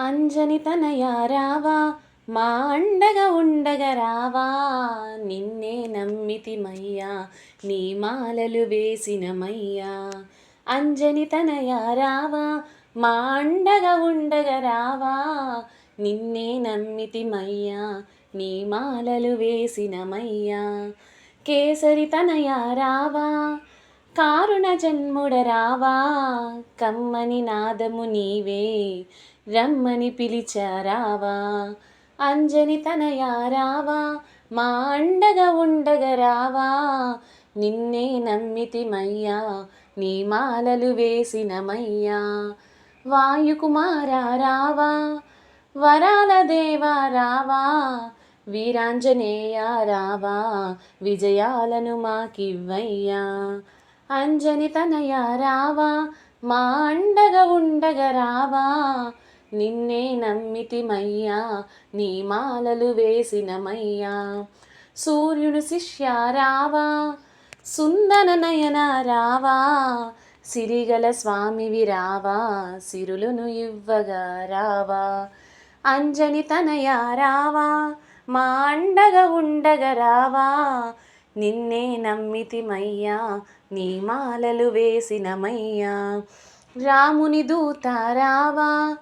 అంజని తనయా రావా, మా అండగా ఉండగా రావా, నిన్నే నమ్మితిమయ్యా, నీ మాలలు వేసినమయ్యా. అంజని తనయా రావా, మా అండగా ఉండగా రావా, నిన్నే నమ్మితిమయ్యా, నీ మాలలు వేసినమయ్యా. కేసరి తనయా రావా, కారుణ జన్ముడ రావా, కమ్మని నాదము నీవే, రమ్మని పిలిచారావా. అంజని తనయా రావా, మా అండగా ఉండగా రావా, నిన్నే నమ్మితిమయ్యా, నీ మాలలు వేసినమయ్యా. వాయుకుమారా రావా, వరాల దేవా రావా, వీరాంజనేయ రావా, విజయాలను మాకివ్వయ్యా. అంజని తనయా రావా, మా అండగా ఉండగా రావా, నిన్నే నమ్మితిమయ్యా, నీ మాలలు వేసినమయ్యా. సూర్యుని శిష్య రావా, సుందన నయన రావా, సిరిగల స్వామివి రావా, సిరులను ఇవ్వగా రావా. అంజని తనయా రావా, మా అండగా ఉండగా రావా, నిన్నే నమ్మితిమయ్యా, నీ మాలలు వేసినమయ్యా. రాముని దూత రావా,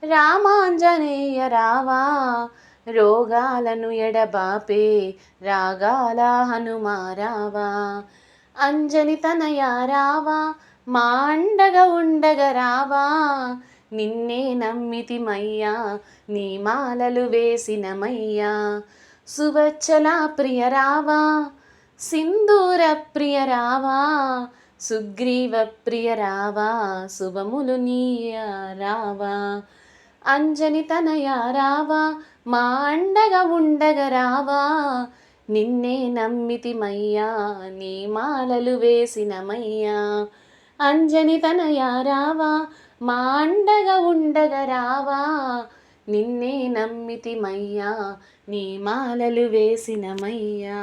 రామాంజనేయ రావా, రోగాలను ఎడబాపే రాగాల హనుమా రావా. అంజని తనయా రావా, మా అండగా ఉండగా రావా, నిన్నే నమ్మితిమయ్యా, నీ మాలలు వేసినమయ్యా. సువచ్చల ప్రియ రావా, సింధూర ప్రియ రావా, సుగ్రీవ ప్రియ రావా, శుభములు నీయ రావా. అంజని తనయా రావా, మా అండగా ఉండగా రావా, నిన్నే నమ్మితిమయ్యా, నీ మాలలు వేసినమయ్యా. అంజని తనయా రావా, మా అండగా ఉండగా రావా, నిన్నే నమ్మితిమయ్యా, నీ మాలలు వేసినమయ్యా.